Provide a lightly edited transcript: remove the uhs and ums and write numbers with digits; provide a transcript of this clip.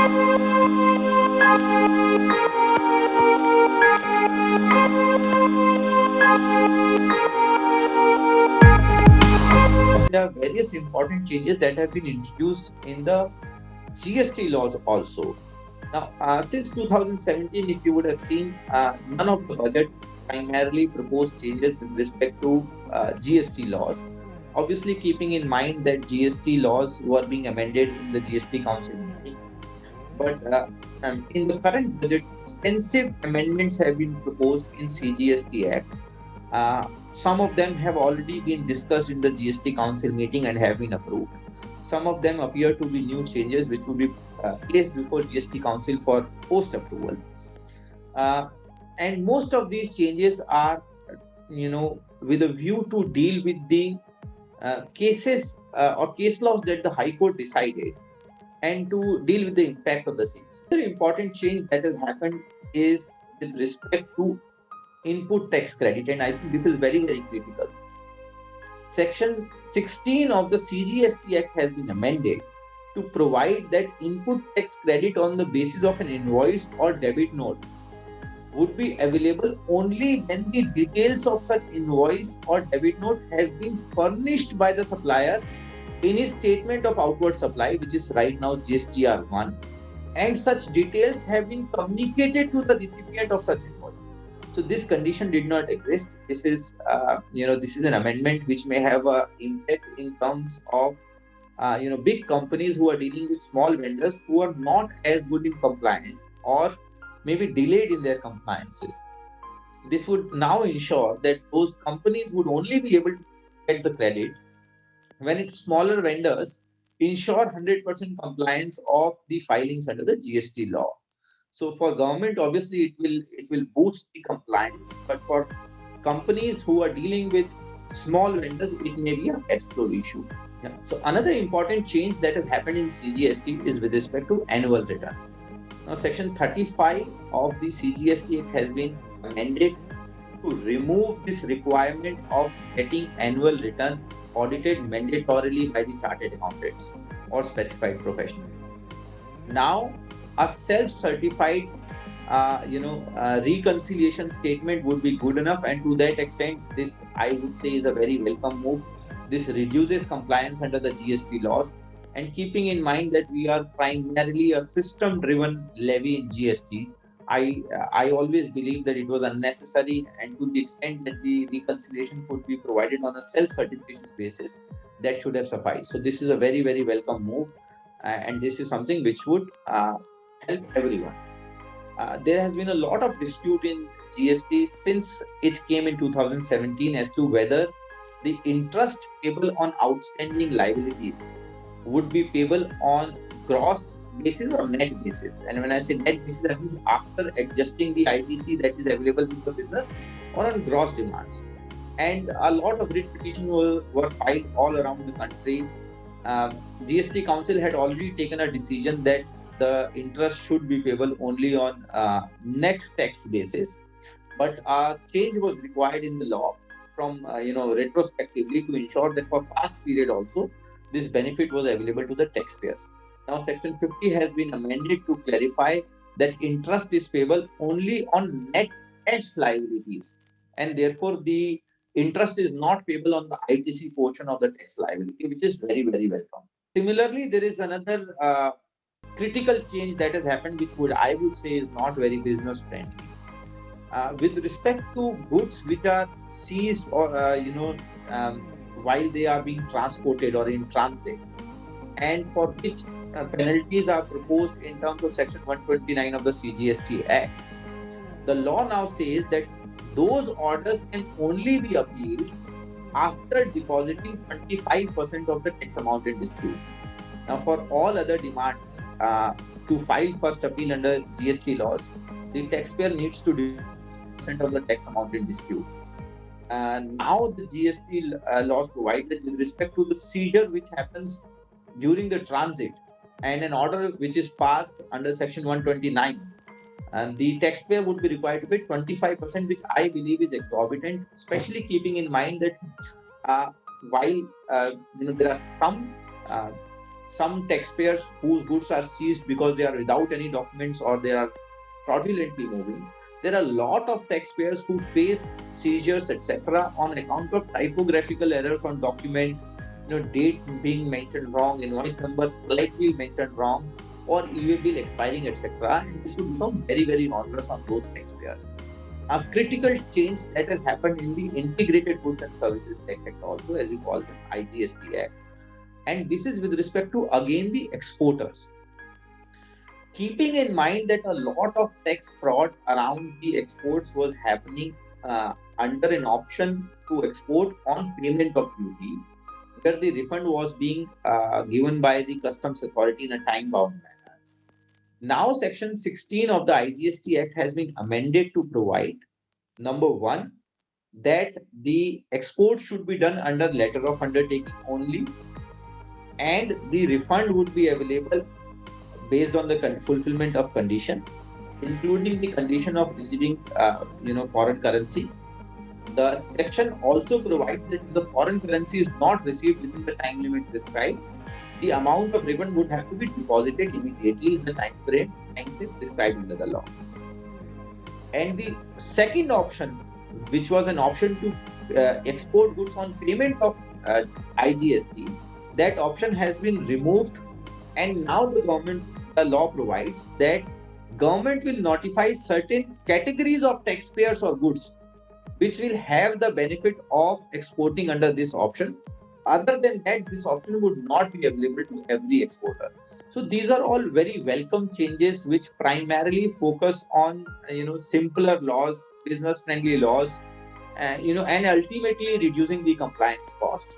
There are various important changes that have been introduced in the GST laws also. Now, since 2017, if you would have seen, none of the budget primarily proposed changes with respect to GST laws. Obviously, keeping in mind that GST laws were being amended in the GST Council meetings. But in the current budget, extensive amendments have been proposed in CGST Act. Some of them have already been discussed in the GST Council meeting and have been approved. Some of them appear to be new changes which will be placed before GST Council for post approval. Uh, and most of these changes are, with a view to deal with the cases or case laws that the High Court decided and to deal with the impact of the same. Another important change that has happened is with respect to input tax credit, and I think this is very, very critical. Section 16 of the CGST Act has been amended to provide that input tax credit on the basis of an invoice or debit note would be available only when the details of such invoice or debit note has been furnished by the supplier in his statement of outward supply, which is right now GSTR 1, and such details have been communicated to the recipient of such invoice. So this condition did not exist. This is an amendment which may have a impact in terms of big companies who are dealing with small vendors who are not as good in compliance or maybe delayed in their compliances. This would now ensure that those companies would only be able to get the credit when its smaller vendors ensure 100% compliance of the filings under the GST law. So for government, obviously it will boost the compliance, but for companies who are dealing with small vendors, it may be a cash flow issue. Yeah. So another important change that has happened in CGST is with respect to annual return. Now, Section 35 of the CGST Act has been amended to remove this requirement of getting annual return audited mandatorily by the chartered accountants or specified professionals. Now, a self-certified, reconciliation statement would be good enough, and to that extent, this I would say is a very welcome move. This reduces compliance under the GST laws, and keeping in mind that we are primarily a system-driven levy in GST, I always believe that it was unnecessary, and to the extent that the reconciliation could be provided on a self-certification basis, that should have sufficed. So this is a very, very welcome move, and this is something which would help everyone. There has been a lot of dispute in GST since it came in 2017 as to whether the interest payable on outstanding liabilities would be payable on gross basis or net basis. And when I say net basis, that means after adjusting the ITC that is available in the business, or on gross demands. And a lot of writ petitions were filed all around the country. GST Council had already taken a decision that the interest should be payable only on net tax basis, but a change was required in the law from retrospectively to ensure that for past period also this benefit was available to the taxpayers. Now, Section 50 has been amended to clarify that interest is payable only on net cash liabilities, and therefore the interest is not payable on the ITC portion of the tax liability, which is very, very welcome. Similarly, there is another critical change that has happened, which I would say is not very business friendly. With respect to goods which are seized or um, while they are being transported or in transit, and for which penalties are proposed in terms of Section 129 of the CGST Act, the law now says that those orders can only be appealed after depositing 25% of the tax amount in dispute. Now, for all other demands to file first appeal under GST laws, the taxpayer needs to deposit 25% of the tax amount in dispute. Now, the GST laws provide that with respect to the seizure which happens during the transit and an order which is passed under Section 129, and the taxpayer would be required to pay 25%, which I believe is exorbitant, especially keeping in mind that while there are some uh, some taxpayers whose goods are seized because they are without any documents or they are fraudulently moving. There are a lot of taxpayers who face seizures, etc., on account of typographical errors on document, date being mentioned wrong, invoice number slightly mentioned wrong, or e-way bill expiring, etc. And this will become very, very onerous on those taxpayers. A critical change that has happened in the Integrated Goods and Services Tax Act, also as we call the IGST Act, and this is with respect to again the exporters, keeping in mind that a lot of tax fraud around the exports was happening under an option to export on payment of duty, where the refund was being given by the customs authority in a time bound manner. Now section 16 of the IGST Act has been amended to provide, number one, that the export should be done under letter of undertaking only, and the refund would be available based on the fulfillment of condition, including the condition of receiving foreign currency. The section also provides that if the foreign currency is not received within the time limit prescribed, the amount of refund would have to be deposited immediately in the time frame described under the law. And the second option, which was an option to export goods on payment of IGST, that option has been removed, and now the law provides that government will notify certain categories of taxpayers or goods which will have the benefit of exporting under this option. Other than that, this option would not be available to every exporter. So these are all very welcome changes, which primarily focus on simpler laws, business friendly laws, and ultimately reducing the compliance cost.